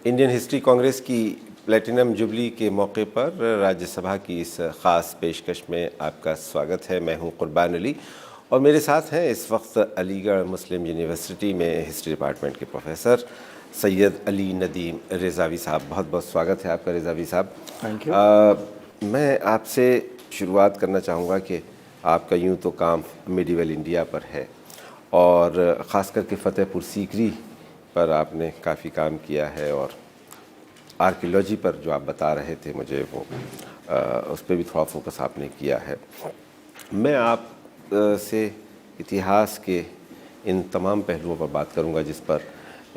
Indian history Congress की platinum jubilee के मौके पर राज्यसभा की इस ख़ास पेशकश में आपका स्वागत है। मैं हूं कुर्बान अली और मेरे साथ हैं इस वक्त अलीगढ़ मुस्लिम यूनिवर्सिटी में हिस्ट्री डिपार्टमेंट के प्रोफेसर सैयद अली नदीम रिज़ावी साहब। बहुत बहुत स्वागत है आपका रिज़ावी साहब। Thank you. मैं आपसे शुरुआत करना चाहूँगा कि आपका यूँ तो काम मिडीवल इंडिया पर है और ख़ास करके फ़तेहपुर सीकरी पर आपने काफ़ी काम किया है और आर्कियोलॉजी पर जो आप बता रहे थे मुझे वो उस पर भी थोड़ा फोकस आपने किया है। मैं आप से इतिहास के इन तमाम पहलुओं पर बात करूंगा जिस पर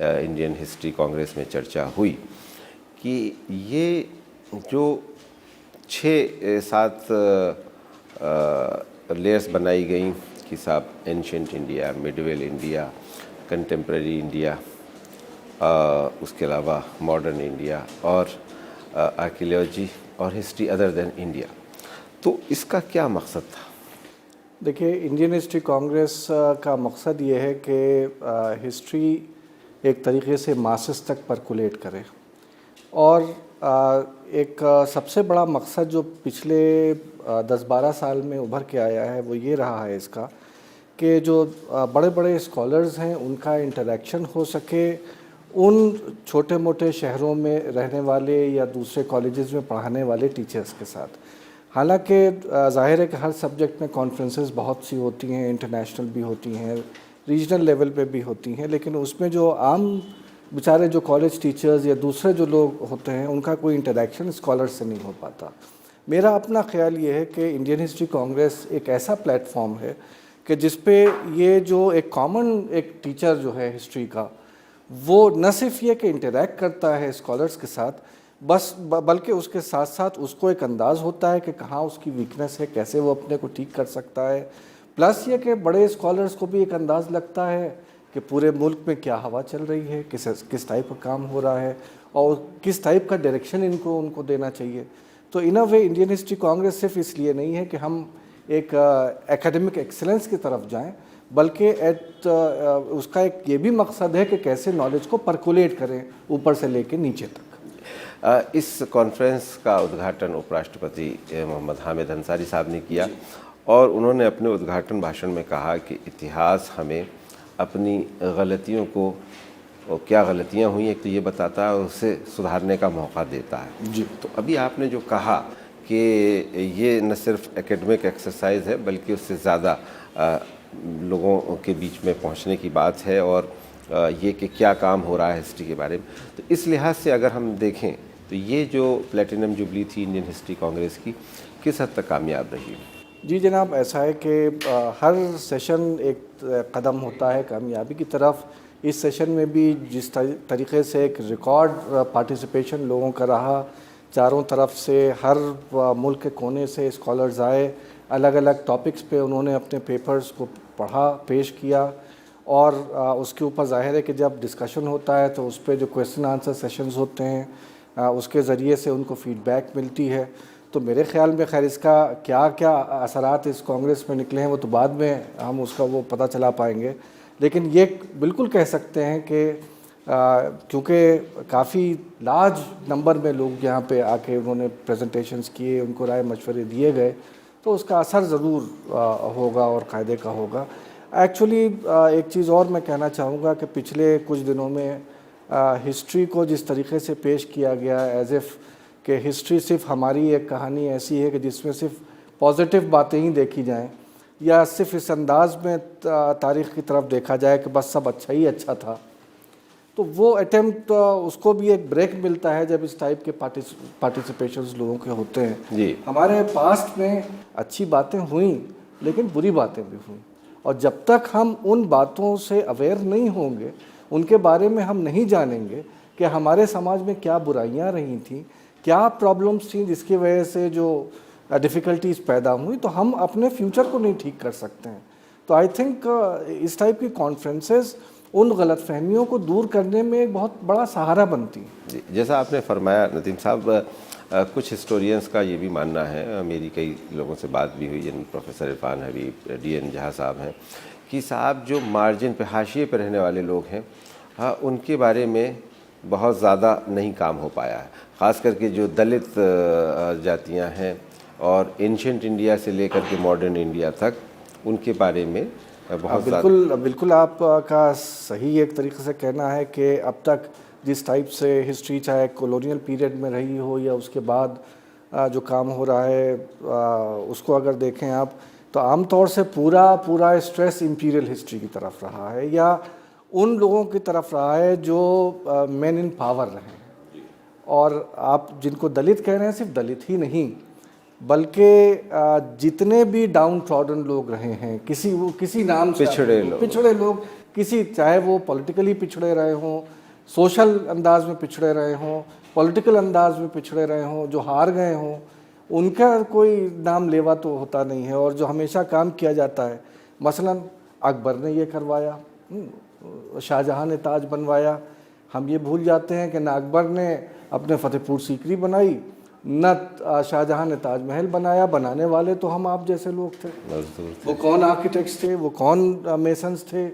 इंडियन हिस्ट्री कांग्रेस में चर्चा हुई कि ये जो 6-7 लेयर्स बनाई गई कि साहब ancient India, Midvale India, contemporary India, उसके अलावा मॉडर्न इंडिया और आर्कियोलॉजी और हिस्ट्री अदर देन इंडिया, तो इसका क्या मकसद था? देखिए, इंडियन हिस्ट्री कांग्रेस का मकसद ये है कि हिस्ट्री एक तरीके से मासेस तक परकुलेट करे और एक सबसे बड़ा मकसद जो पिछले 10-12 साल में उभर के आया है वो ये रहा है इसका कि जो बड़े बड़े स्कॉलर्स हैं उनका इंटरेक्शन हो सके उन छोटे मोटे शहरों में रहने वाले या दूसरे कॉलेजेस में पढ़ाने वाले टीचर्स के साथ। हालांकि ज़ाहिर है कि हर सब्जेक्ट में कॉन्फ्रेंसेस बहुत सी होती हैं, इंटरनेशनल भी होती हैं, रीजनल लेवल पे भी होती हैं, लेकिन उसमें जो आम बेचारे जो कॉलेज टीचर्स या दूसरे जो लोग होते हैं उनका कोई इंटरेक्शन स्कॉलर से नहीं हो पाता। मेरा अपना ख्याल ये है कि इंडियन हिस्ट्री कांग्रेस एक ऐसा प्लेटफॉर्म है कि जिस पे ये जो एक कॉमन एक टीचर जो है हिस्ट्री का, वो न सिर्फ ये कि इंटरेक्ट करता है स्कॉलर्स के साथ बल्कि उसके साथ साथ उसको एक अंदाज़ होता है कि कहाँ उसकी वीकनेस है, कैसे वो अपने को ठीक कर सकता है। प्लस ये कि बड़े स्कॉलर्स को भी एक अंदाज़ लगता है कि पूरे मुल्क में क्या हवा चल रही है, किस टाइप का काम हो रहा है और किस टाइप का डायरेक्शन उनको देना चाहिए। तो इन अ वे इंडियन हिस्ट्री कांग्रेस सिर्फ इसलिए नहीं है कि हम एक एकेडमिक एक्सीलेंस की तरफ जाएं, बल्कि उसका एक ये भी मकसद है कि कैसे नॉलेज को परकुलेट करें ऊपर से लेके नीचे तक। इस कॉन्फ्रेंस का उद्घाटन उपराष्ट्रपति मोहम्मद हामिद अंसारी साहब ने किया और उन्होंने अपने उद्घाटन भाषण में कहा कि इतिहास हमें अपनी गलतियों को, और क्या गलतियां हुई एक तो ये बताता है और उसे सुधारने का मौका देता है जी। तो अभी आपने जो कहा कि ये न सिर्फ एकेडमिक एक्सरसाइज है बल्कि उससे ज़्यादा लोगों के बीच में पहुंचने की बात है और ये कि क्या काम हो रहा है हिस्ट्री के बारे में, तो इस लिहाज से अगर हम देखें तो ये जो प्लेटिनम जुबली थी इंडियन हिस्ट्री कांग्रेस की किस हद तक कामयाब रही? जी जनाब, ऐसा है कि हर सेशन एक कदम होता है कामयाबी की तरफ। इस सेशन में भी जिस तरीके से एक रिकॉर्ड पार्टिसिपेशन लोगों का रहा, चारों तरफ से हर मुल्क के कोने से स्कॉलर्स आए, अलग अलग टॉपिक्स पे उन्होंने अपने पेपर्स को पढ़ा, पेश किया और उसके ऊपर ज़ाहिर है कि जब डिस्कशन होता है तो उस पर जो क्वेश्चन आंसर सेशंस होते हैं उसके ज़रिए से उनको फ़ीडबैक मिलती है। तो मेरे ख्याल में खैर इसका क्या क्या असरात इस कांग्रेस में निकले हैं वो तो बाद में हम उसका वो पता चला पाएंगे, लेकिन ये बिल्कुल कह सकते हैं कि क्योंकि काफ़ी लार्ज नंबर में लोग यहाँ पे आके उन्होंने प्रेजेंटेशंस किए, उनको राय मशवरे दिए गए, तो उसका असर ज़रूर होगा और कायदे का होगा। एक्चुअली एक चीज़ और मैं कहना चाहूँगा कि पिछले कुछ दिनों में हिस्ट्री को जिस तरीके से पेश किया गया एज इफ़ कि हिस्ट्री सिर्फ हमारी एक कहानी ऐसी है कि जिसमें सिर्फ पॉजिटिव बातें ही देखी जाएं या सिर्फ इस अंदाज में तारीख़ की तरफ देखा जाए कि बस सब अच्छा ही अच्छा था, तो वो अटेम्प्ट उसको भी एक ब्रेक मिलता है जब इस टाइप के पार्टिसिपेशंस लोगों के होते हैं जी। हमारे पास्ट में अच्छी बातें हुई लेकिन बुरी बातें भी हुई, और जब तक हम उन बातों से अवेयर नहीं होंगे, उनके बारे में हम नहीं जानेंगे कि हमारे समाज में क्या बुराइयां रही थी, क्या प्रॉब्लम्स थी जिसकी वजह से जो डिफ़िकल्टीज़ पैदा हुई, तो हम अपने फ्यूचर को नहीं ठीक कर सकते हैं। तो आई थिंक इस टाइप की कॉन्फ्रेंसेस उन गलतफहमियों को दूर करने में एक बहुत बड़ा सहारा बनती है जी। जैसा आपने फरमाया नदीम साहब, कुछ हिस्टोरियंस का ये भी मानना है, मेरी कई लोगों से बात भी हुई, जिन प्रोफेसर इरफान हबीब, DN जहाँ साहब हैं, कि साहब जो मार्जिन पे, हाशिए पे रहने वाले लोग हैं, हाँ, उनके बारे में बहुत ज़्यादा नहीं काम हो पाया है। ख़ास करके जो दलित जातियां हैं और एंशिएंट इंडिया से लेकर के मॉडर्न इंडिया तक, उनके बारे में बहुत बिल्कुल आपका सही एक तरीके से कहना है कि अब तक जिस टाइप से हिस्ट्री चाहे कॉलोनियल पीरियड में रही हो या उसके बाद जो काम हो रहा है उसको अगर देखें आप, तो आमतौर से पूरा स्ट्रेस इंपीरियल हिस्ट्री की तरफ रहा है या उन लोगों की तरफ रहा है जो मेन इन पावर रहे हैं। और आप जिनको दलित कह रहे हैं, सिर्फ दलित ही नहीं बल्कि जितने भी डाउन ट्रॉडन लोग रहे हैं, किसी नाम से पिछड़े लोग, किसी चाहे वो पॉलिटिकली पिछड़े रहे हों, सोशल अंदाज में पिछड़े रहे हों, पॉलिटिकल अंदाज में पिछड़े रहे हों, जो हार गए हों, उनका कोई नाम लेवा तो होता नहीं है। और जो हमेशा काम किया जाता है, मसलन अकबर ने ये करवाया, शाहजहां ने ताज बनवाया, हम ये भूल जाते हैं कि न अकबर ने अपने फतेहपुर सीकरी बनाई, न शाहजहां ने ताजमहल बनाया। बनाने वाले तो हम आप जैसे लोग थे। वो कौन आर्किटेक्ट्स थे, वो कौन मेसन्स थे।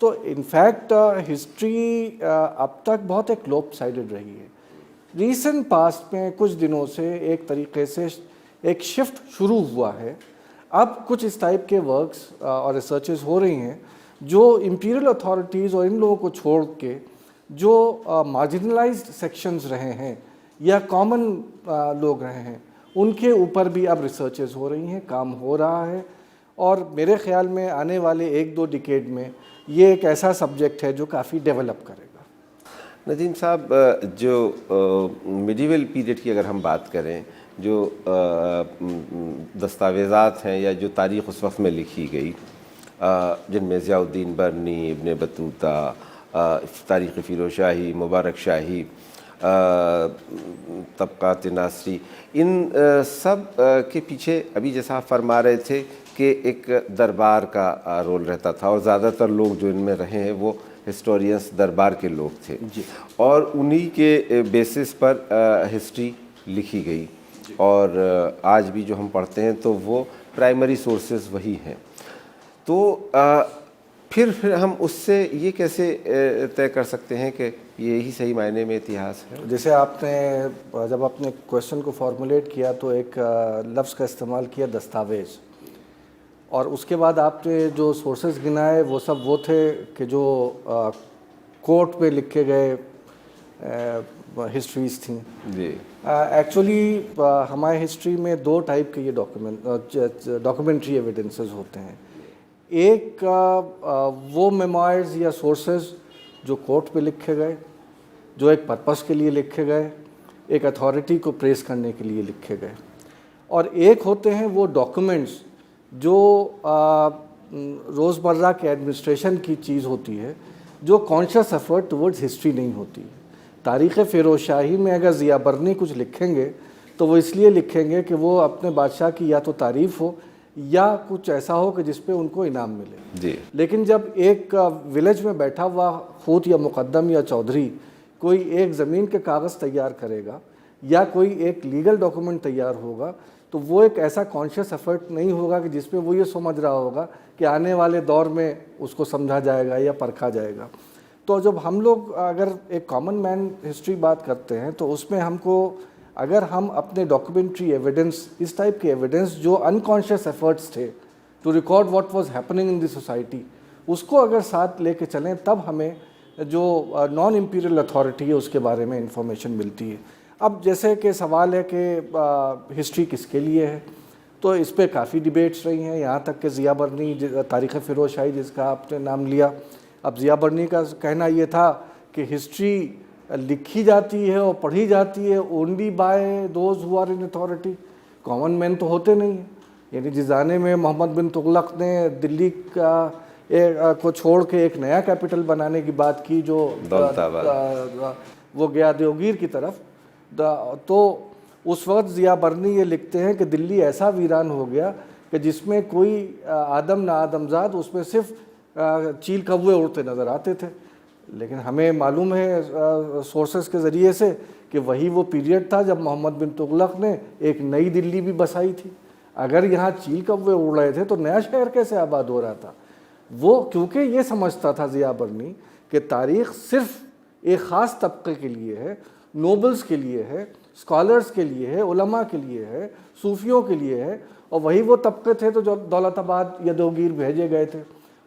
तो इनफैक्ट हिस्ट्री अब तक बहुत एक लोप साइडेड रही है। रीसेंट पास्ट में कुछ दिनों से एक तरीके से एक शिफ्ट शुरू हुआ है। अब कुछ इस टाइप के वर्क्स और रिसर्चेस हो रही हैं जो इंपीरियल अथॉरिटीज़ और इन लोगों को छोड़ के जो मार्जिनलाइज्ड सेक्शंस रहे हैं या कॉमन लोग रहे हैं, उनके ऊपर भी अब रिसर्चेस हो रही हैं, काम हो रहा है। और मेरे ख्याल में आने वाले 1-2 डिकेड में ये एक ऐसा सब्जेक्ट है जो काफ़ी डेवलप करेगा। नदीम साहब, जो मिडिवल पीरियड की अगर हम बात करें, जो दस्तावेज़ात हैं या जो तारीख़ उस वक्त में लिखी गई, जिनमें ज़ियाउद्दीन बरनी, इब्न बतूता, तारीख़ फ़िरोज़ शाही, मुबारक शाही, तबक़ात नासरी, इन सब के पीछे अभी जैसा आप फरमा रहे थे कि एक दरबार का रोल रहता था और ज़्यादातर लोग जो इनमें रहे हैं वो हिस्टोरियंस दरबार के लोग थे जी। और उन्हीं के बेसिस पर हिस्ट्री लिखी गई और आज भी जो हम पढ़ते हैं तो वो प्राइमरी सोर्सेज वही हैं। तो फिर हम उससे ये कैसे तय कर सकते हैं कि ये ही सही मायने में इतिहास है? जैसे आपने जब अपने क्वेश्चन को फॉर्मुलेट किया तो एक लफ्ज़ का इस्तेमाल किया, दस्तावेज़, और उसके बाद आपने जो सोर्सेज गिनाए वो सब वो थे कि जो कोर्ट में लिखे गए हिस्ट्रीज़ थी जी। एक्चुअली हमारे हिस्ट्री में 2 टाइप के ये डॉक्यूमेंट्री एविडेंसेस होते हैं। एक वो मेमोइर्स या सोर्सेज जो कोर्ट पे लिखे गए, जो एक पर्पस के लिए लिखे गए, एक अथॉरिटी को प्रेस करने के लिए लिखे गए, और एक होते हैं वो डॉक्यूमेंट्स जो रोज़मर्रा के एडमिनिस्ट्रेशन की चीज़ होती है, जो कॉन्शियस एफर्ट टुवर्ड्स हिस्ट्री नहीं होती है। तारीख़ फ़िरोज़ शाही में अगर ज़िया बरनी कुछ लिखेंगे तो वो इसलिए लिखेंगे कि वो अपने बादशाह की या तो तारीफ़ हो या कुछ ऐसा हो कि जिस पे उनको इनाम मिले जी। लेकिन जब एक विलेज में बैठा हुआ खूत या मुकद्दम या चौधरी कोई एक ज़मीन के कागज़ तैयार करेगा या कोई एक लीगल डॉक्यूमेंट तैयार होगा, तो वो एक ऐसा कॉन्शियस एफर्ट नहीं होगा कि जिसपे वो ये समझ रहा होगा कि आने वाले दौर में उसको समझा जाएगा या परखा जाएगा। तो जब हम लोग अगर एक कॉमन मैन हिस्ट्री बात करते हैं तो उसमें हमको, अगर हम अपने डॉक्यूमेंट्री एविडेंस, इस टाइप के एविडेंस जो अनकॉन्शियस एफर्ट्स थे to record what was happening in the society, उसको अगर साथ लेके चलें, तब हमें जो नॉन इम्पीरियल अथॉरिटी है उसके बारे में इंफॉर्मेशन मिलती है। अब जैसे कि सवाल है कि हिस्ट्री किसके लिए है, तो इस पर काफ़ी डिबेट्स रही हैं, यहाँ तक कि ज़िया बरनी, तारीख़ फ़िरोज़ शाही जिसका आपने नाम लिया, अब ज़िया बरनी का कहना ये था कि हिस्ट्री लिखी जाती है और पढ़ी जाती है only by those who are in authority, common man तो होते नहीं हैं। यानी जिस ज़माने में मोहम्मद बिन तुगलक ने दिल्ली को छोड़ के एक नया कैपिटल बनाने की बात की, जो वो गया देवगिर की तरफ, तो उस वक्त ज़िया बरनी ये लिखते हैं कि दिल्ली ऐसा वीरान हो गया कि जिसमें कोई आदम ना आदमजाद, उसमें सिर्फ चील कौवे उड़ते नज़र आते थे। लेकिन हमें मालूम है सोर्सेस के ज़रिए से कि वही वो पीरियड था जब मोहम्मद बिन तुगलक ने एक नई दिल्ली भी बसाई थी। अगर यहाँ चील कौवे उड़ रहे थे तो नया शहर कैसे आबाद हो रहा था? वो क्योंकि ये समझता था ज़िया बरनी कि तारीख़ सिर्फ एक ख़ास तबके के लिए है, नोबल्स के लिए है, स्कॉलर्स के लिए है, उलमा के लिए है, सूफियों के लिए है, और वही वो तबके थे तो जो दौलताबाद या दौगीर भेजे गए थे।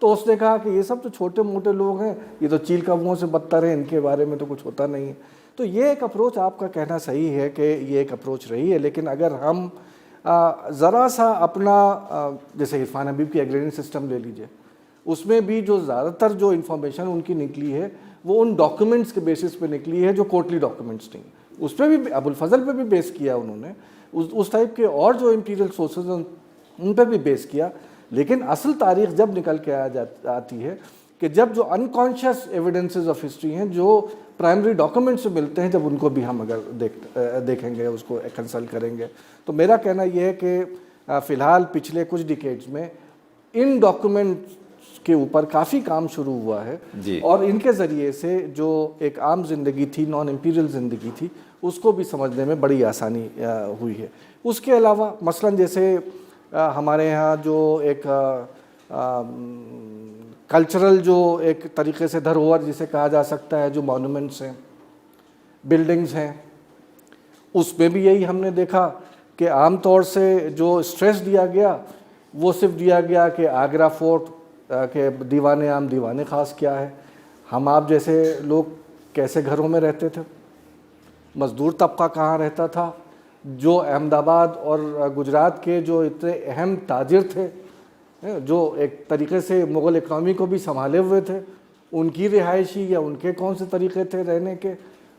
तो उसने कहा कि ये सब तो छोटे मोटे लोग हैं, ये तो चील कौवों से बदतर हैं, इनके बारे में तो कुछ होता नहीं है। तो ये एक अप्रोच, आपका कहना सही है कि ये एक अप्रोच रही है, लेकिन अगर हम ज़रा सा अपना जैसे इरफान हबीब की एग्रेरियन सिस्टम ले लीजिए, उसमें भी जो ज़्यादातर जो इन्फॉर्मेशन उनकी निकली है वो उन डॉक्यूमेंट्स के बेसिस पे निकली है जो कोर्टली डॉक्यूमेंट्स नहीं, उस पर भी अबुल फजल पे भी बेस किया उन्होंने, उस टाइप के और जो इम्पीरियल सोर्सेज उन पर भी बेस किया। लेकिन असल तारीख जब निकल के आती है कि जब जो अनकॉन्शियस एविडेंसेस ऑफ हिस्ट्री हैं जो प्राइमरी डॉक्यूमेंट से मिलते हैं, जब उनको भी हम अगर देखेंगे, उसको कंसल्ट करेंगे, तो मेरा कहना यह है कि फ़िलहाल पिछले कुछ डिकेड्स में इन डॉक्यूमेंट्स के ऊपर काफ़ी काम शुरू हुआ है और इनके ज़रिए से जो एक आम ज़िंदगी थी, नॉन इम्पीरियल ज़िंदगी थी, उसको भी समझने में बड़ी आसानी हुई है। उसके अलावा मसलन जैसे हमारे यहाँ जो एक कल्चरल जो एक तरीके से धरोहर जिसे कहा जा सकता है, जो मॉन्यूमेंट्स हैं, बिल्डिंग्स हैं, उसमें भी यही हमने देखा कि आम तौर से जो स्ट्रेस दिया गया वो सिर्फ दिया गया कि आगरा फोर्ट के दीवाने आम दीवाने ख़ास क्या है, हम आप जैसे लोग कैसे घरों में रहते थे, मज़दूर तबका कहाँ रहता था, जो अहमदाबाद और गुजरात के जो इतने अहम ताजिर थे, जो एक तरीके से मुग़ल इकनॉमी को भी संभाले हुए थे, उनकी रिहायशी या उनके कौन से तरीक़े थे रहने के,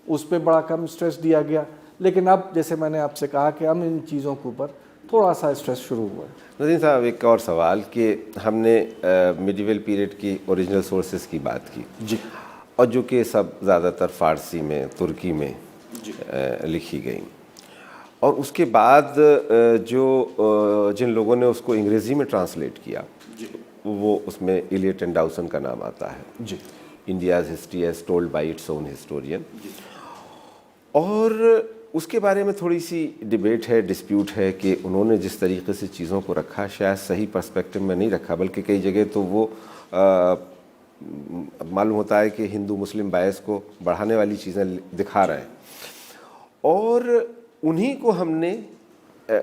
उस पर बड़ा कम स्ट्रेस दिया गया। लेकिन अब जैसे मैंने आपसे कहा कि हम इन चीज़ों के ऊपर थोड़ा सा स्ट्रेस शुरू हुआ है। नदीम साहब, एक और सवाल कि हमने मिडिवल पीरियड की ओरिजिनल सोर्सेज की बात की जी, और जो कि सब ज़्यादातर फ़ारसी में, तुर्की में लिखी गई, और उसके बाद जो जिन लोगों ने उसको अंग्रेज़ी में ट्रांसलेट किया वो उसमें इलियट एंड डाउसन का नाम आता है जी, India's history as told by its own historian. और उसके बारे में थोड़ी सी डिबेट है, डिस्प्यूट है कि उन्होंने जिस तरीके से चीज़ों को रखा शायद सही पर्सपेक्टिव में नहीं रखा, बल्कि कई जगह तो वो मालूम होता है कि हिंदू मुस्लिम बायस को बढ़ाने वाली चीज़ें दिखा रहे हैं, और उन्हीं को हमने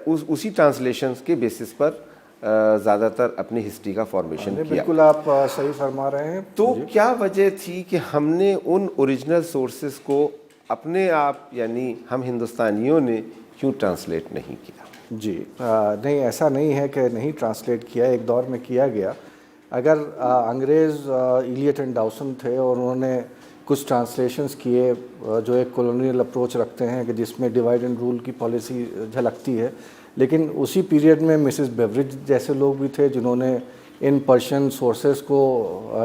उसी ट्रांसलेशंस के बेसिस पर ज़्यादातर अपनी हिस्ट्री का फॉर्मेशन किया। बिल्कुल आप सही फरमा रहे हैं। तो क्या वजह थी कि हमने उन ओरिजिनल सोर्सेज को अपने आप, यानी हम हिंदुस्तानियों ने क्यों ट्रांसलेट नहीं किया? जी, नहीं, ऐसा नहीं है कि नहीं ट्रांसलेट किया, एक दौर में किया गया। अगर अंग्रेज़ इलियट एंड डाउसन थे और उन्होंने कुछ ट्रांसलेशंस किए जो एक कॉलोनियल अप्रोच रखते हैं कि जिसमें डिवाइड एंड रूल की पॉलिसी झलकती है, लेकिन उसी पीरियड में मिसेस बेवरिज जैसे लोग भी थे जिन्होंने इन पर्शियन सोर्सेज को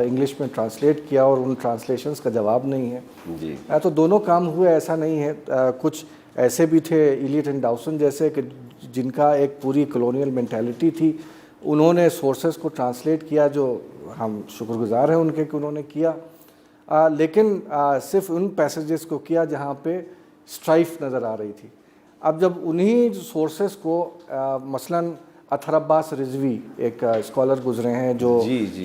इंग्लिश में ट्रांसलेट किया और उन ट्रांसलेशंस का जवाब नहीं है जी। तो दोनों काम हुए, ऐसा नहीं है। कुछ ऐसे भी थे इलियट एंड डाउसन जैसे कि जिनका एक पूरी कॉलोनियल मेंटालिटी थी, उन्होंने सोर्सेज को ट्रांसलेट किया, जो हम शुक्रगुजार हैं उनके कि उन्होंने किया, लेकिन सिर्फ उन पैसेजेस को किया जहाँ पे स्ट्राइफ नज़र आ रही थी। अब जब उन्हीं सोर्सेज को मसलन अथर अब्बास रिजवी एक स्कॉलर गुजरे हैं जो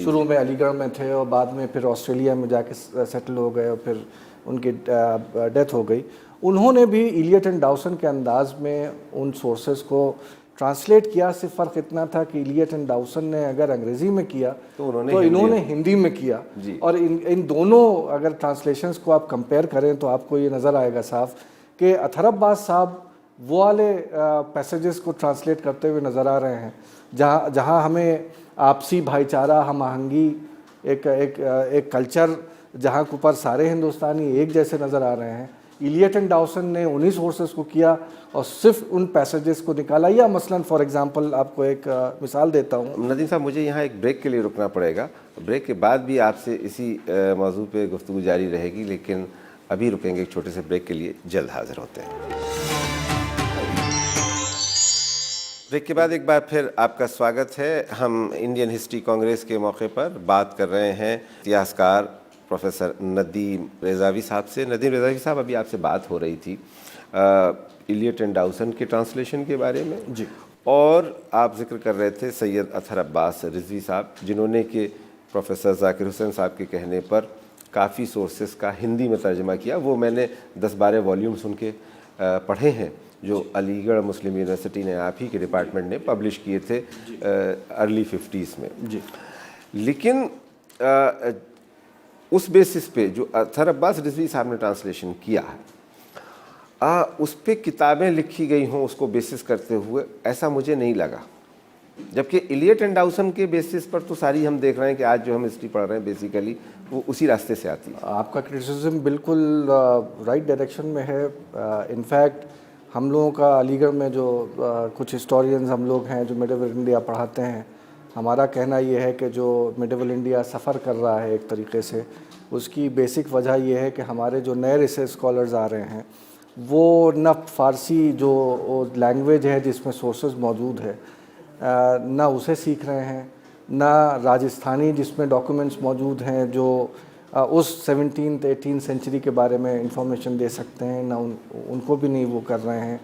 शुरू में अलीगढ़ में थे और बाद में फिर ऑस्ट्रेलिया में जाके सेटल हो गए और फिर उनकी डेथ हो गई, उन्होंने भी इलियट एंड डाउसन के अंदाज में उन सोर्सेज को ट्रांसलेट किया। सिर्फ फ़र्क इतना था कि इलियट एंड डाउसन ने अगर अंग्रेज़ी में किया तो इन्होंने हिंदी में किया, और इन दोनों अगर ट्रांसलेशंस को आप कंपेयर करें तो आपको ये नज़र आएगा साफ कि अथर अब्बास साहब वो वाले पैसेजेस को ट्रांसलेट करते हुए नज़र आ रहे हैं जहाँ हमें आपसी भाईचारा, हम आहंगी, एक कल्चर जहाँ के ऊपर सारे हिंदुस्तानी एक जैसे नज़र आ रहे हैं। इलियट एंड डाउसन ने उन्हीं सोर्सेज को किया और सिर्फ उन पैसेजेस को निकाला। या मसलन फॉर एग्जांपल आपको एक मिसाल देता हूँ। नदीम साहब, मुझे यहाँ एक ब्रेक के लिए रुकना पड़ेगा, ब्रेक के बाद भी आपसे इसी मौजू पे गुफ्तगू जारी रहेगी, लेकिन अभी रुकेंगे एक छोटे से ब्रेक के लिए, जल्द हाजिर होते हैं। ब्रेक के बाद एक बार फिर आपका स्वागत है। हम इंडियन हिस्ट्री कांग्रेस के मौके पर बात कर रहे हैं इतिहासकार प्रोफेसर नदीम रेज़ावी साहब से। नदीम रेज़ावी साहब, अभी आपसे बात हो रही थी इलियट एंड डाउसन के ट्रांसलेशन के बारे में जी, और आप जिक्र कर रहे थे सैयद अथर अब्बास रिजवी साहब, जिन्होंने कि प्रोफेसर जाकिर हुसैन साहब के कहने पर काफ़ी सोर्सेस का हिंदी में तर्जमा किया। वो मैंने 10-12 वॉल्यूम्स उनके पढ़े हैं, जो अलीगढ़ मुस्लिम यूनिवर्सिटी ने, आप ही के डिपार्टमेंट ने पब्लिश किए थे अर्ली 50s में जी। लेकिन उस बेसिस पे जो अतहर अब्बास रिजवी साहब ने ट्रांसलेशन किया है, उस पे किताबें लिखी गई हों उसको बेसिस करते हुए, ऐसा मुझे नहीं लगा। जबकि इलियट एंड डाउसन के बेसिस पर तो सारी हम देख रहे हैं कि आज जो हम हिस्ट्री पढ़ रहे हैं बेसिकली वो उसी रास्ते से आती है। आपका क्रिटिसिज्म बिल्कुल राइट डायरेक्शन में है। इनफैक्ट हम लोगों का अलीगढ़ में जो कुछ हिस्टोरियंस हम लोग हैं जो मिडिवल इंडिया पढ़ाते हैं, हमारा कहना ये है कि जो मिडिवल इंडिया सफ़र कर रहा है एक तरीके से, उसकी बेसिक वजह यह है कि हमारे जो नए रिसर्च स्कॉलर्स आ रहे हैं वो न फ़ारसी जो लैंग्वेज है जिसमें सोर्सेज मौजूद है ना उसे सीख रहे हैं, ना राजस्थानी जिसमें डॉक्यूमेंट्स मौजूद हैं जो उस 17th 18th सेंचुरी के बारे में इंफॉर्मेशन दे सकते हैं, ना उनको भी नहीं वो कर रहे हैं।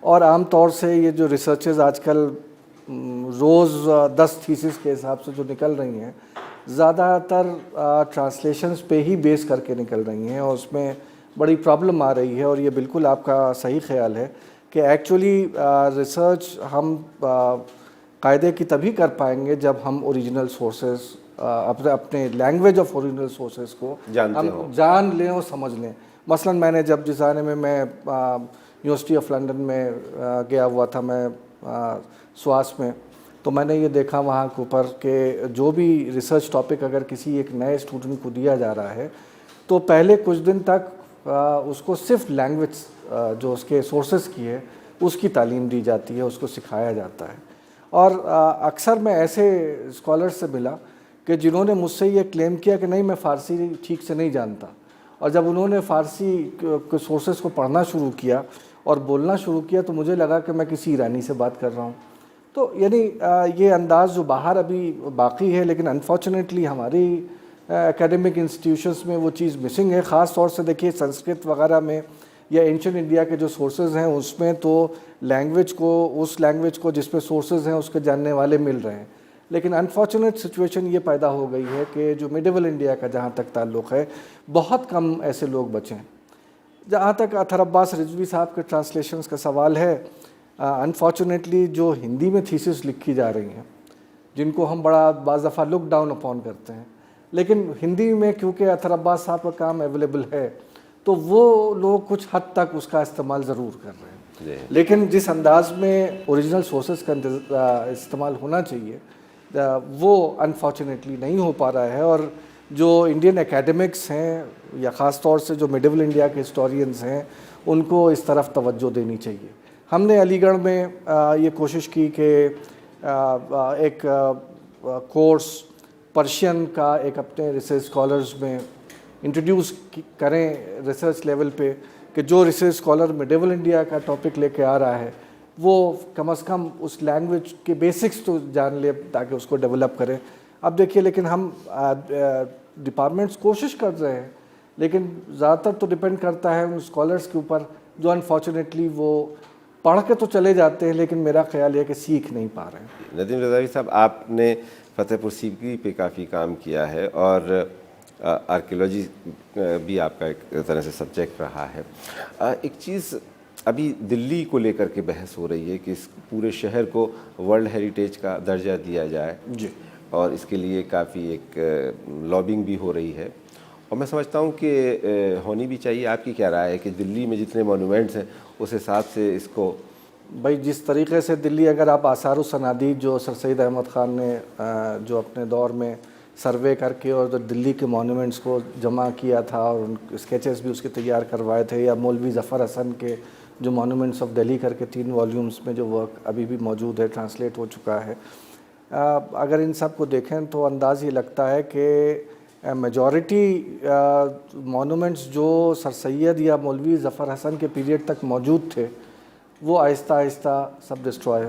और आम तौर से ये जो रिसर्चेज आजकल रोज़ 10 थीसिस के हिसाब से जो निकल रही हैं, ज़्यादातर ट्रांसलेशंस पे ही बेस करके निकल रही हैं और उसमें बड़ी प्रॉब्लम आ रही है। और ये बिल्कुल आपका सही ख्याल है कि एक्चुअली रिसर्च हम कायदे की तभी कर पाएंगे जब हम ओरिजिनल सोर्सेज अपने लैंग्वेज ऑफ ओरिजिनल सोर्सेज को हम जान लें और समझ लें। मसलन मैंने जब जिस आने में मैं यूनिवर्सिटी ऑफ लंदन में गया हुआ था, मैं स्वास में, तो मैंने ये देखा वहाँ के ऊपर कि जो भी रिसर्च टॉपिक अगर किसी एक नए स्टूडेंट को दिया जा रहा है तो पहले कुछ दिन तक उसको सिर्फ लैंग्वेज जो उसके सोर्सेज की है उसकी तालीम दी जाती है, उसको सिखाया जाता है। और अक्सर मैं ऐसे स्कॉलर्स से मिला कि जिन्होंने मुझसे ये क्लेम किया कि नहीं मैं फ़ारसी ठीक से नहीं जानता, और जब उन्होंने फ़ारसी के सोर्सेज को पढ़ना शुरू किया और बोलना शुरू किया तो मुझे लगा कि मैं किसी ईरानी से बात कर रहा हूँ। तो यानी ये अंदाज़ जो बाहर अभी बाकी है, लेकिन अनफॉर्चुनेटली हमारी एकेडमिक इंस्टीट्यूशंस में वो चीज़ मिसिंग है। ख़ास तौर से देखिए संस्कृत वगैरह में या एंशिएंट इंडिया के जो सोर्सेज हैं उसमें तो लैंग्वेज को, उस लैंग्वेज को जिसमें सोर्सेज हैं उसके जानने वाले मिल रहे हैं। लेकिन अनफॉर्चुनेट सिचुएशन ये पैदा हो गई है कि जो मिडिवल इंडिया का जहाँ तक ताल्लुक़ है, बहुत कम ऐसे लोग बचे हैं। जहाँ तक अतहर अब्बास रिजवी साहब के ट्रांसलेशंस का सवाल है, अनफॉर्चुनेटली जो हिंदी में थीसिस लिखी जा रही हैं, जिनको हम बड़ा बाज़ दफ़ा लुक डाउन अपॉन करते हैं, लेकिन हिंदी में क्योंकि अतहर अब्बास साहब का काम अवेलेबल है तो वो लोग कुछ हद तक उसका इस्तेमाल ज़रूर कर रहे हैं। लेकिन जिस अंदाज में ओरिजिनल सोर्सेज का इस्तेमाल होना चाहिए वो अनफॉर्चुनेटली नहीं हो पा रहा है। और जो इंडियन एकेडमिक्स हैं या ख़ास तौर से जो मिडिवल इंडिया के हिस्टोरियंस हैं उनको इस तरफ तवज्जो देनी चाहिए। हमने अलीगढ़ में ये कोशिश की कि एक कोर्स पर्शियन का एक अपने रिसर्च स्कॉलर्स में इंट्रोड्यूस करें रिसर्च लेवल पे, कि जो रिसर्च स्कॉलर मिडिवल इंडिया का टॉपिक लेके आ रहा है वो कम से कम उस लैंग्वेज के बेसिक्स तो जान ले ताकि उसको डेवलप करें। अब देखिए, लेकिन हम डिपार्टमेंट्स कोशिश कर रहे हैं, लेकिन ज़्यादातर तो डिपेंड करता है उन स्कॉलर्स के ऊपर जो अनफॉर्चुनेटली वो पढ़ के तो चले जाते हैं लेकिन मेरा ख्याल है कि सीख नहीं पा रहे हैं। नदीम रज़ावी साहब, आपने फ़तेहपुर सीकरी पे काफ़ी काम किया है और आर्कियोलॉजी भी आपका एक तरह से सब्जेक्ट रहा है। एक चीज़ अभी दिल्ली को लेकर के बहस हो रही है कि इस पूरे शहर को वर्ल्ड हेरिटेज का दर्जा दिया जाए जी, और इसके लिए काफ़ी एक लॉबिंग भी हो रही है और मैं समझता हूँ कि होनी भी चाहिए। आपकी क्या राय है कि दिल्ली में जितने मॉन्यूमेंट्स हैं उस हिसाब से इसको, भाई जिस तरीके से दिल्ली, अगर आप आसार सनादीद जो सर सैयद अहमद ख़ान ने जो अपने दौर में सर्वे करके और जो दिल्ली के मॉन्यूमेंट्स को जमा किया था और उन स्केचेस भी उसके तैयार करवाए थे, या मौलवी ज़फ़र हसन के जो मॉन्यूमेंट्स ऑफ दिल्ली करके 3 वॉल्यूम्स में जो वर्क अभी भी मौजूद है, ट्रांसलेट हो चुका है, अगर इन सब को देखें तो अंदाज़ ये लगता है कि मेजॉरिटी मॉन्यूमेंट्स जो सर सैयद या मौलवी ज़फ़र हसन के पीरियड तक मौजूद थे वो आहिस्ता आहिस्ता सब डिस्ट्रॉय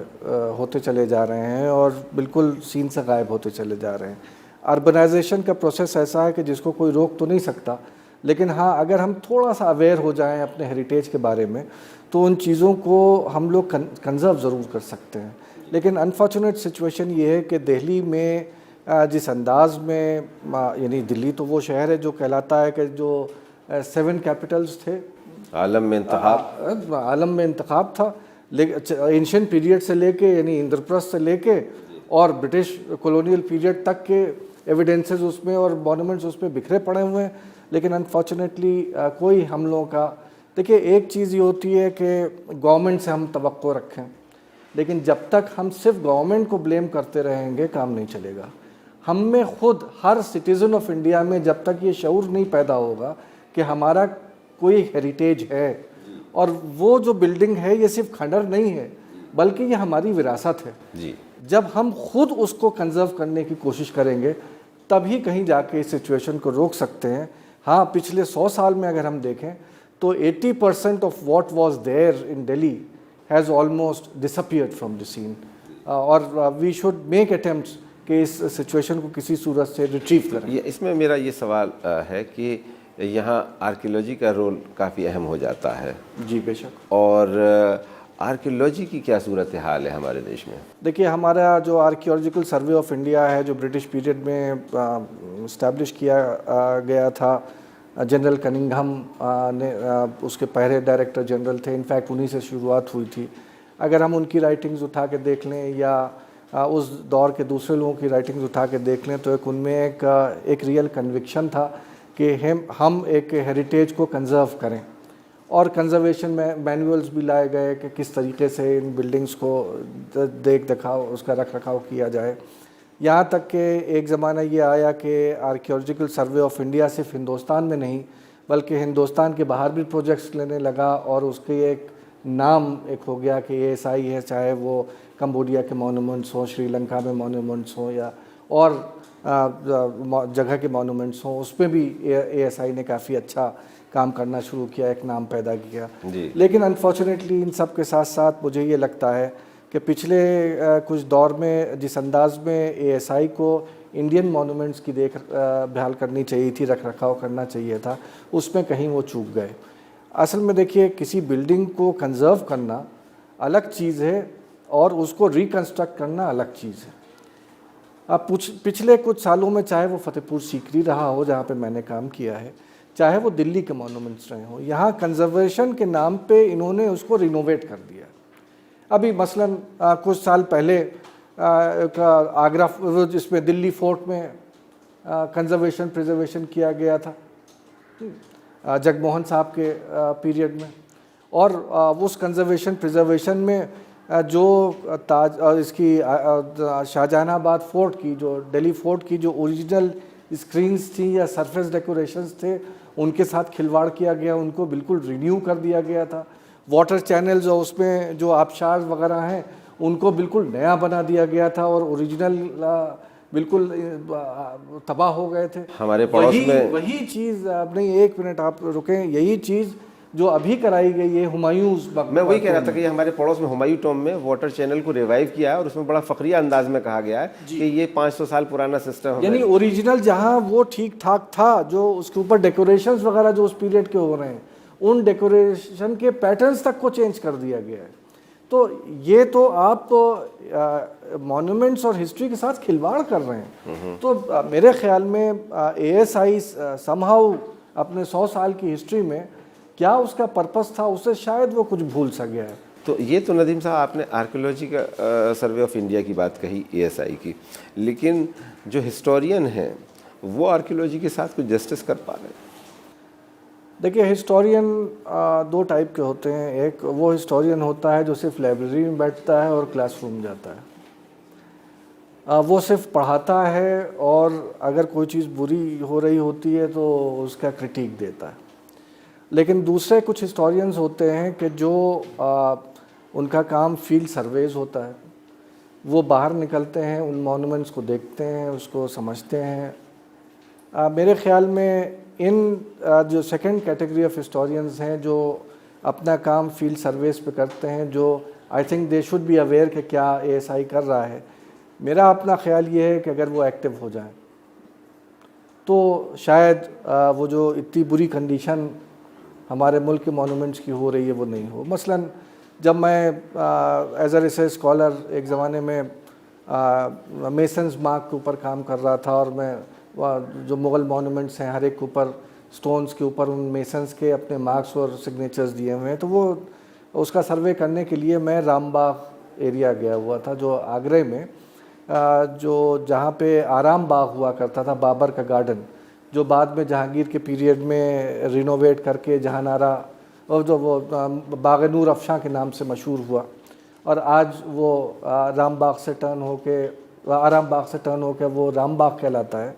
होते चले जा रहे हैं और बिल्कुल सीन से गायब होते चले जा रहे हैं। अर्बनाइजेशन का प्रोसेस ऐसा है कि जिसको कोई रोक तो नहीं सकता, लेकिन हाँ, अगर हम थोड़ा सा अवेयर हो जाएं अपने हेरिटेज के बारे में तो उन चीज़ों को हम लोग कंजर्व ज़रूर कर सकते हैं। लेकिन अनफॉर्चुनेट सिचुएशन ये है कि दिल्ली में जिस अंदाज में यानी दिल्ली तो वो शहर है जो कहलाता है कि जो 7 कैपिटल्स थे, आलम में इंतखाब, आलम में इंतखाब था, लेकिन एंशियंट पीरियड से लेके यानी इंद्रप्रस्थ से लेके और ब्रिटिश कॉलोनियल पीरियड तक के एविडेंसेस उसमें और मॉन्यूमेंट्स उसमें बिखरे पड़े हुए हैं। लेकिन अनफॉर्चुनेटली कोई हम लोगों का, देखिए एक चीज़ ये होती है कि गवर्नमेंट से हम तवक्को रखें, लेकिन जब तक हम सिर्फ गवर्नमेंट को ब्लेम करते रहेंगे काम नहीं चलेगा। हम में खुद हर सिटीज़न ऑफ इंडिया में जब तक ये शऊर नहीं पैदा होगा कि हमारा कोई हेरिटेज है और वो जो बिल्डिंग है ये सिर्फ खंडर नहीं है बल्कि ये हमारी विरासत है जी, जब हम खुद उसको कंजर्व करने की कोशिश करेंगे तभी कहीं जाके इस सिचुएशन को रोक सकते हैं। हाँ, पिछले 100 साल में अगर हम देखें तो 80% of what was there in Delhi has almost disappeared from the scene और वी शुड मेक अटेम्प्ट्स कि इस सिचुएशन को किसी सूरत से रिट्रीव करें। इसमें मेरा ये सवाल है कि यहाँ आर्कियोलॉजी का रोल काफ़ी अहम हो जाता है। जी बेशक। और आर्कियोलॉजी की क्या सूरत हाल है हमारे देश में? देखिए, हमारा जो आर्कियोलॉजिकल सर्वे ऑफ इंडिया है जो ब्रिटिश पीरियड में इस्टेब्लिश किया गया था, जनरल कनिंघम ने उसके पहले डायरेक्टर जनरल थे, इनफैक्ट उन्हीं से शुरुआत हुई थी। अगर हम उनकी राइटिंग्स उठा के देख लें या उस दौर के दूसरे लोगों की राइटिंग्स उठा के देख लें तो एक उनमें एक रियल कन्विक्शन था कि हम एक हेरिटेज को कंजर्व करें और कंजर्वेशन में मैनुअल्स भी लाए गए कि किस तरीके से इन बिल्डिंग्स को देख दिखाव उसका रख रखाव किया जाए। यहाँ तक कि एक ज़माना ये आया कि आर्कियोलॉजिकल सर्वे ऑफ इंडिया सिर्फ हिंदुस्तान में नहीं बल्कि हिंदुस्तान के बाहर भी प्रोजेक्ट्स लेने लगा और उसके एक नाम एक हो गया कि ASI है, चाहे वो कंबोडिया के मॉन्यूमेंट्स हों, श्रीलंका में मॉन्यूमेंट्स हों या और जगह के मॉन्यूमेंट्स हों, उसमें भी ASI ने काफ़ी अच्छा काम करना शुरू किया, एक नाम पैदा किया। लेकिन अनफॉर्चुनेटली इन सब के साथ साथ मुझे ये लगता है कि पिछले कुछ दौर में जिस अंदाज में ASI को इंडियन मॉन्यूमेंट्स की देखभाल करनी चाहिए थी, रख रखाव करना चाहिए था, उसमें कहीं वो चूक गए। असल में देखिए, किसी बिल्डिंग को कंजर्व करना अलग चीज़ है और उसको रिकन्स्ट्रक्ट करना अलग चीज़ है। अब पिछले कुछ सालों में चाहे वो फतेहपुर सीकरी रहा हो जहाँ पे मैंने काम किया है, चाहे वो दिल्ली के मॉन्यूमेंट्स रहे हों, यहाँ कंजर्वेशन के नाम पे इन्होंने उसको रिनोवेट कर दिया। अभी मसलन कुछ साल पहले आगरा जिसमें दिल्ली फोर्ट में कंजर्वेशन प्रिजर्वेशन किया गया था जगमोहन साहब के पीरियड में, और उस कंजर्वेशन प्रिजर्वेशन में जो इसकी शाहजहानाबाद फोर्ट की, जो दिल्ली फोर्ट की जो ओरिजिनल स्क्रीन्स थी या सरफेस डेकोरेशंस थे, उनके साथ खिलवाड़ किया गया, उनको बिल्कुल रिन्यू कर दिया गया था। वाटर चैनल्स और उसमें जो आबशार वगैरह हैं उनको बिल्कुल नया बना दिया गया था और ओरिजिनल बिल्कुल तबाह हो गए थे। हमारे पड़ोस में वही चीज़, नहीं एक मिनट आप रुकें, यही चीज़ जो अभी कराई गई है हुमायूंस मकबरा, मैं वही कह रहा था कि हमारे पड़ोस में हुमायूं टॉम में वाटर चैनल को रिवाइव किया है और उसमें बड़ा फखरिया अंदाज में कहा गया है कि ये 500 साल पुराना सिस्टम है। यानी ओरिजिनल जहां वो ठीक ठाक था, जो उसके ऊपर डेकोरेशंस वगैरह जो उस पीरियड के हो रहे हैं, उन डेकोरेशन के पैटर्न्स तक को चेंज कर दिया गया है। तो ये तो आप मॉन्यूमेंट्स और हिस्ट्री के साथ खिलवाड़ कर रहे हैं। तो मेरे ख्याल में ASI समहाउ अपने 100 साल की हिस्ट्री में क्या उसका पर्पस था, उसे शायद वो कुछ भूल सा गया है। तो ये तो नदीम साहब आपने आर्कियोलॉजी का सर्वे ऑफ इंडिया की बात कही, ASI की, लेकिन जो हिस्टोरियन हैं वो आर्कियोलॉजी के साथ कुछ जस्टिस कर पा रहे हैं? देखिए, हिस्टोरियन 2 टाइप के होते हैं। एक वो हिस्टोरियन होता है जो सिर्फ लाइब्रेरी में बैठता है और क्लासरूम जाता है, वो सिर्फ पढ़ाता है और अगर कोई चीज़ बुरी हो रही होती है तो उसका क्रिटिक देता है। लेकिन दूसरे कुछ हिस्टोरियंस होते हैं कि जो उनका काम फील्ड सर्वेज होता है, वो बाहर निकलते हैं, उन मॉन्यूमेंट्स को देखते हैं, उसको समझते हैं। मेरे ख्याल में इन जो सेकंड कैटेगरी ऑफ हिस्टोरियंस हैं जो अपना काम फील्ड सर्वेस पे करते हैं, जो I think they should be aware कि क्या ASI कर रहा है, मेरा अपना ख्याल ये है कि अगर वो एक्टिव हो जाए तो शायद वो जो इतनी बुरी कंडीशन हमारे मुल्क के मॉन्यूमेंट्स की हो रही है वो नहीं हो। मसलन जब मैं एज अ रिसर्च स्कॉलर एक ज़माने में मेसन्स मार्क के ऊपर काम कर रहा था और मैं जो मुग़ल मॉन्यूमेंट्स हैं हर एक के ऊपर स्टोन्स के ऊपर उन मेसन्स के अपने मार्क्स और सिग्नेचर्स दिए हुए हैं। तो वो उसका सर्वे करने के लिए मैं रामबाग एरिया गया हुआ था जो आगरे में जो जहाँ पे आराम बाग हुआ करता था, बाबर का गार्डन, जो बाद में जहांगीर के पीरियड में रिनोवेट करके जहानारा और जो वो बाग नूर अफशां के नाम से मशहूर हुआ और आज वो आराम बाग से टर्न होके वो राम बाग कहलाता है।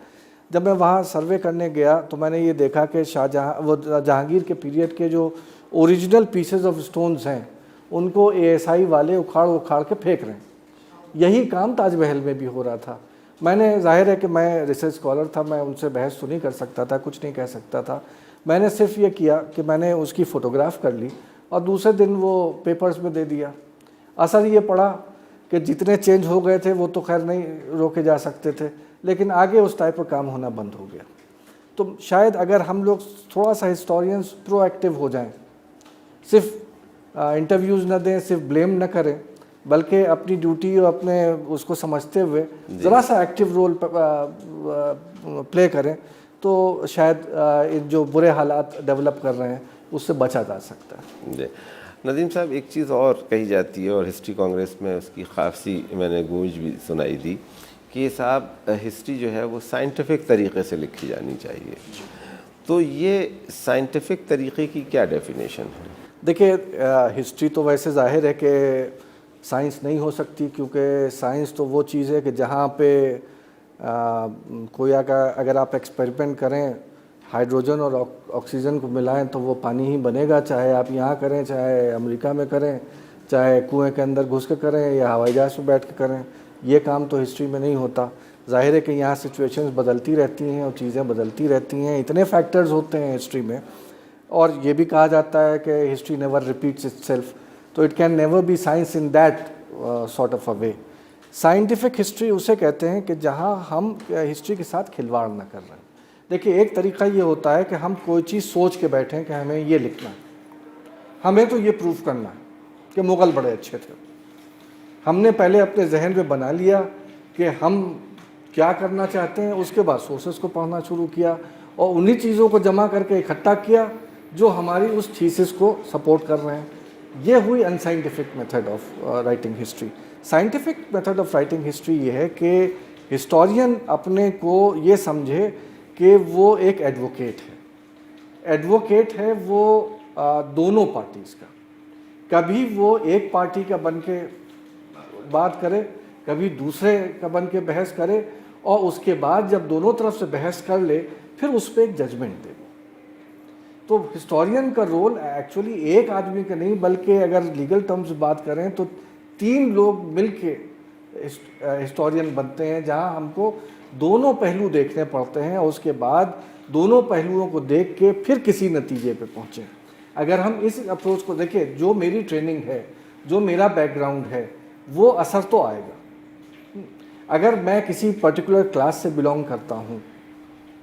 जब मैं वहाँ सर्वे करने गया तो मैंने ये देखा कि जहांगीर के पीरियड के जो ओरिजिनल पीसेस ऑफ स्टोन्स हैं उनको ASI वाले उखाड़ के फेंक रहे हैं। यही काम ताजमहल में भी हो रहा था। मैंने, जाहिर है कि मैं रिसर्च स्कॉलर था, मैं उनसे बहस तो नहीं कर सकता था, कुछ नहीं कह सकता था। मैंने सिर्फ ये किया कि मैंने उसकी फ़ोटोग्राफ कर ली और दूसरे दिन वो पेपर्स में दे दिया। असर ये पड़ा कि जितने चेंज हो गए थे वो तो खैर नहीं रोके जा सकते थे, लेकिन आगे उस टाइप का काम होना बंद हो गया। तो शायद अगर हम लोग थोड़ा सा हिस्टोरियंस प्रोएक्टिव हो जाएं, सिर्फ इंटरव्यूज़ न दें, सिर्फ ब्लेम न करें, बल्कि अपनी ड्यूटी और अपने उसको समझते हुए ज़रा सा एक्टिव रोल प्ले करें तो शायद जो बुरे हालात डेवलप कर रहे हैं उससे बचा जा सकता है। जी नदीम साहब, एक चीज़ और कही जाती है और हिस्ट्री कांग्रेस में उसकी खासी मैंने गूंज भी सुनाई दी कि साहब हिस्ट्री जो है वो साइंटिफिक तरीक़े से लिखी जानी चाहिए। तो ये साइंटिफिक तरीक़े की क्या डेफिनेशन है? देखिए, हिस्ट्री तो वैसे जाहिर है कि साइंस नहीं हो सकती, क्योंकि साइंस तो वो चीज़ है कि जहाँ पे कोई अगर आप एक्सपेरिमेंट करें, हाइड्रोजन और ऑक्सीजन को मिलाएं तो वो पानी ही बनेगा, चाहे आप यहाँ करें, चाहे अमेरिका में करें, चाहे कुएं के अंदर घुस के करें या हवाई जहाज़ में बैठ के करें। ये काम तो हिस्ट्री में नहीं होता। जाहिर है कि यहाँ सिचुएशंस बदलती रहती हैं और चीज़ें बदलती रहती हैं, इतने फैक्टर्स होते हैं हिस्ट्री में। और ये भी कहा जाता है कि हिस्ट्री नेवर रिपीट्स इटसेल्फ, तो it can never be science in that sort of a way. Scientific history उसे कहते हैं कि जहाँ हम हिस्ट्री के साथ खिलवाड़ ना कर रहे हैं। देखिए, एक तरीका ये होता है कि हम कोई चीज़ सोच के बैठें कि हमें ये लिखना है, हमें तो ये प्रूफ करना है कि मुग़ल बड़े अच्छे थे। हमने पहले अपने जहन में बना लिया कि हम क्या करना चाहते हैं, उसके बाद सोर्सेस को पढ़ना शुरू किया और उन्हीं चीज़ों को जमा करके इकट्ठा किया जो हमारी उस थीसिस को सपोर्ट कर रहे हैं। ये हुई unscientific method of writing history. Scientific method of writing history ये है कि हिस्टोरियन अपने को ये समझे कि वो एक एडवोकेट है। एडवोकेट है वो दोनों पार्टीज़ का। कभी वो एक पार्टी का बन के बात करे, कभी दूसरे का बन के बहस करे और उसके बाद जब दोनों तरफ से बहस कर ले फिर उस पर एक जजमेंट दे। तो हिस्टोरियन का रोल एक्चुअली एक आदमी का नहीं, बल्कि अगर लीगल टर्म्स बात करें तो 3 लोग मिलके हिस्टोरियन बनते हैं, जहां हमको दोनों पहलू देखने पड़ते हैं और उसके बाद दोनों पहलुओं को देख के फिर किसी नतीजे पे पहुँचें। अगर हम इस अप्रोच को देखें, जो मेरी ट्रेनिंग है, जो मेरा बैकग्राउंड है, वो असर तो आएगा। अगर मैं किसी पर्टिकुलर क्लास से बिलोंग करता हूँ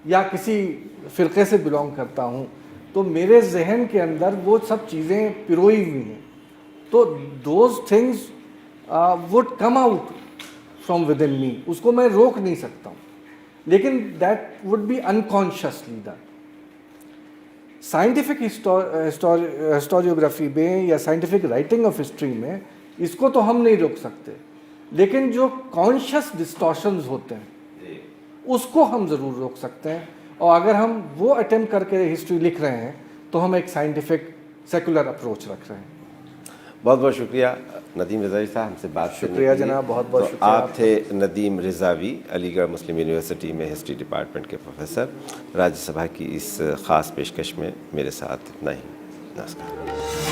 या किसी फ़िरक़े से बिलोंग करता हूँ तो मेरे जहन के अंदर वो सब चीज़ें पिरोई हुई हैं, तो those things would come out from within me, उसको मैं रोक नहीं सकता हूँ, लेकिन that would be unconsciously done. Scientific historiography में या साइंटिफिक राइटिंग ऑफ हिस्ट्री में इसको तो हम नहीं रोक सकते, लेकिन जो कॉन्शियस डिस्टॉर्शंस होते हैं उसको हम ज़रूर रोक सकते हैं। और अगर हम वो अटेम्प्ट करके हिस्ट्री लिख रहे हैं तो हम एक साइंटिफिक सेकुलर अप्रोच रख रहे हैं। बहुत बहुत शुक्रिया नदीम रिज़ावी साहब, हमसे बात शुक्रिया जनाब, बहुत बहुत शुक्रिया। आप थे नदीम रिज़ावी, अलीगढ़ मुस्लिम यूनिवर्सिटी में हिस्ट्री डिपार्टमेंट के प्रोफेसर। राज्यसभा की इस ख़ास पेशकश में मेरे साथ इतना ही। नमस्कार।